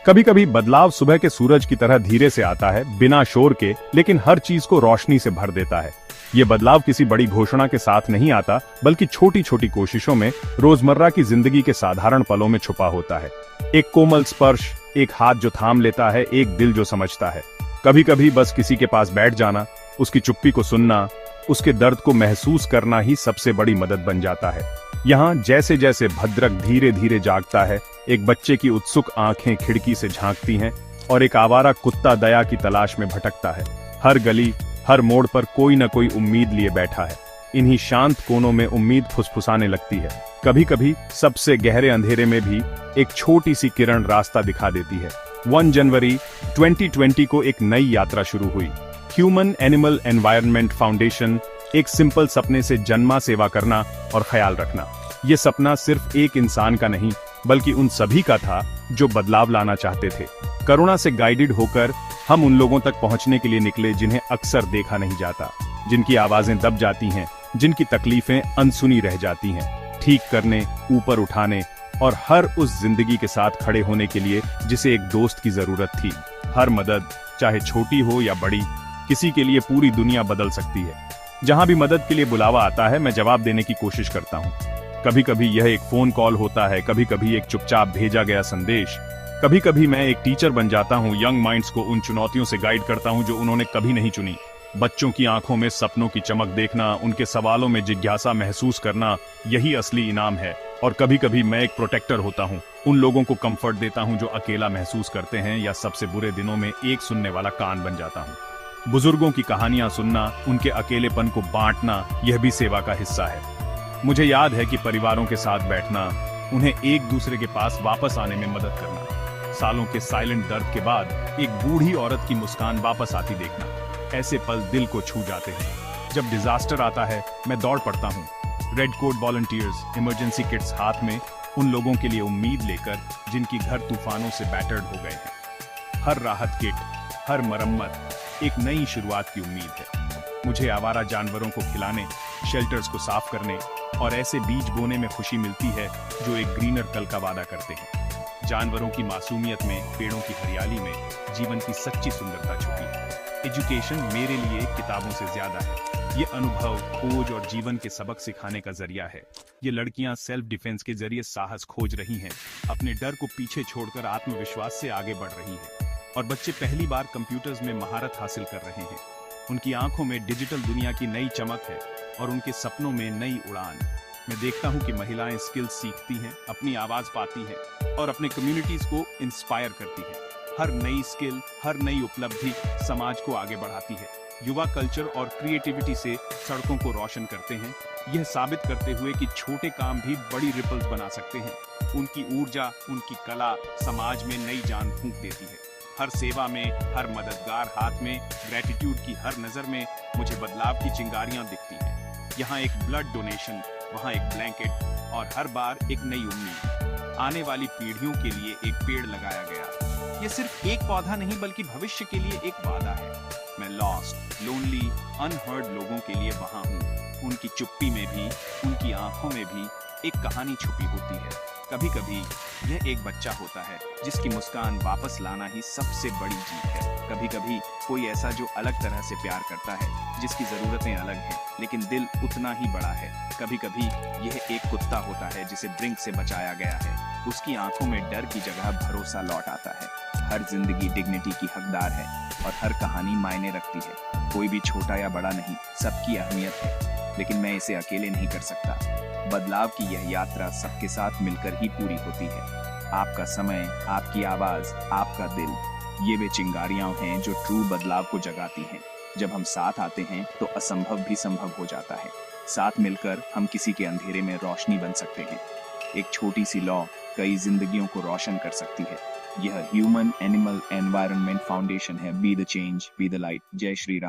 कभी कभी बदलाव सुबह के सूरज की तरह धीरे से आता है, बिना शोर के, लेकिन हर चीज को रोशनी से भर देता है। ये बदलाव किसी बड़ी घोषणा के साथ नहीं आता, बल्कि छोटी छोटी कोशिशों में, रोजमर्रा की जिंदगी के साधारण पलों में छुपा होता है। एक कोमल स्पर्श, एक हाथ जो थाम लेता है, एक दिल जो समझता है। कभी कभी बस किसी के पास बैठ जाना, उसकी चुप्पी को सुनना, उसके दर्द को महसूस करना ही सबसे बड़ी मदद बन जाता है। यहाँ जैसे जैसे भद्रक धीरे धीरे जागता है, एक बच्चे की उत्सुक आंखें खिड़की से झांकती हैं और एक आवारा कुत्ता दया की तलाश में भटकता है। हर गली, हर मोड़ पर कोई न कोई उम्मीद लिए बैठा है। इन्हीं शांत कोनों में उम्मीद फुसफुसाने लगती है। कभी कभी सबसे गहरे अंधेरे में भी एक छोटी सी किरण रास्ता दिखा देती है। 1 जनवरी 2020 को एक नई यात्रा शुरू हुई। ह्यूमन एनिमल एनवायरनमेंट फाउंडेशन एक सिंपल सपने से जन्मा, सेवा करना और ख्याल रखना। ये सपना सिर्फ एक इंसान का नहीं, बल्कि उन सभी का था जो बदलाव लाना चाहते थे। करुणा से गाइडेड होकर हम उन लोगों तक पहुंचने के लिए निकले जिन्हें अक्सर देखा नहीं जाता, जिनकी आवाजें दब जाती हैं, जिनकी तकलीफें अनसुनी रह जाती हैं। ठीक करने, ऊपर उठाने और हर उस जिंदगी के साथ खड़े होने के लिए जिसे एक दोस्त की जरूरत थी। हर मदद, चाहे छोटी हो या बड़ी, किसी के लिए पूरी दुनिया बदल सकती है। जहां भी मदद के लिए बुलावा आता है, मैं जवाब देने की कोशिश करता हूं। कभी कभी यह एक फोन कॉल होता है, कभी कभी एक चुपचाप भेजा गया संदेश, कभी कभी मैं एक टीचर बन जाता हूं, यंग माइंड्स को उन चुनौतियों से गाइड करता हूं जो उन्होंने कभी नहीं चुनी। बच्चों की आंखों में सपनों की चमक देखना, उनके सवालों में जिज्ञासा महसूस करना, यही असली इनाम है। और कभी कभी मैं एक प्रोटेक्टर होता हूं, उन लोगों को कंफर्ट देता हूं जो अकेला महसूस करते हैं, या सबसे बुरे दिनों में एक सुनने वाला कान बन जाता हूं। बुजुर्गों की कहानियां सुनना, उनके अकेलेपन को बांटना, यह भी सेवा का हिस्सा है। मुझे याद है कि परिवारों के साथ बैठना, उन्हें एक दूसरे के पास वापस आने में मदद करना, सालों के साइलेंट दर्द के बाद एक बूढ़ी औरत की मुस्कान वापस आती देखना, ऐसे पल दिल को छू जाते हैं। जब डिजास्टर आता है, मैं दौड़ पड़ता हूँ, red coat volunteers, emergency kits हाथ में, उन लोगों के लिए उम्मीद लेकर जिनकी घर तूफानों से बैटर्ड हो गए हैं। हर राहत किट, हर मरम्मत एक नई शुरुआत की उम्मीद है। मुझे आवारा जानवरों को खिलाने, शेल्टर्स को साफ करने और ऐसे बीज बोने में खुशी मिलती है जो एक ग्रीनर कल का वादा करते हैं। जानवरों की मासूमियत में, पेड़ों की हरियाली में जीवन की सच्ची सुंदरता छुपी है। एजुकेशन मेरे लिए किताबों से ज्यादा है। ये अनुभव, खोज और जीवन के सबक सिखाने का जरिया है। ये लड़कियां सेल्फ डिफेंस के जरिए साहस खोज रही हैं, अपने डर को पीछे छोड़कर आत्मविश्वास से आगे बढ़ रही हैं। और बच्चे पहली बार कंप्यूटर्स में महारत हासिल कर रहे हैं। उनकी आंखों में डिजिटल दुनिया की नई चमक है और उनके सपनों में नई उड़ान। मैं देखता हूं कि महिलाएं स्किल्स सीखती हैं, अपनी आवाज पाती हैं और अपने कम्युनिटीज को इंस्पायर करती हैं। हर नई स्किल, हर नई उपलब्धि समाज को आगे बढ़ाती है। युवा कल्चर और क्रिएटिविटी से सड़कों को रोशन करते हैं, यह साबित करते हुए कि छोटे काम भी बड़ी रिपल्स बना सकते हैं। उनकी ऊर्जा, उनकी कला समाज में नई जान फूंक देती है। हर सेवा में, हर मददगार हाथ में, ग्रेटिट्यूड की हर नजर में मुझे बदलाव की चिंगारियां दिखती हैं। यहाँ एक ब्लड डोनेशन, वहाँ एक ब्लैंकेट और हर बार एक नई उम्मीद। आने वाली पीढ़ियों के लिए एक पेड़ लगाया गया। ये सिर्फ एक पौधा नहीं, बल्कि भविष्य के लिए एक वादा है। मैं लॉस्ट, लोनली, अनहर्ड लोगों के लिए वहाँ हूँ। उनकी चुप्पी में भी, उनकी आंखों में भी एक कहानी छुपी होती है। कभी कभी यह एक बच्चा होता है जिसकी मुस्कान वापस लाना ही सबसे बड़ी जीत है। कभी कभी कोई ऐसा जो अलग तरह से प्यार करता है, जिसकी जरूरतें अलग हैं, लेकिन दिल उतना ही बड़ा है। कभी कभी यह एक कुत्ता होता है जिसे ब्रिंक से बचाया गया है। उसकी आंखों में डर की जगह भरोसा लौट आता है। हर जिंदगी डिग्निटी की हकदार है और हर कहानी मायने रखती है। कोई भी छोटा या बड़ा नहीं, सबकी अहमियत है, लेकिन मैं इसे अकेले नहीं कर सकता। बदलाव की यह यात्रा सबके साथ मिलकर ही पूरी होती है। आपका समय, आपकी आवाज, आपका दिल, ये वे चिंगारियां हैं जो ट्रू बदलाव को जगाती हैं। जब हम साथ आते हैं तो असंभव भी संभव हो जाता है। साथ मिलकर हम किसी के अंधेरे में रोशनी बन सकते हैं। एक छोटी सी लॉ कई जिंदगियों को रोशन कर सकती है। यह ह्यूमन एनिमल एनवायरनमेंट फाउंडेशन है। Be the change, be the light. जय श्री राम।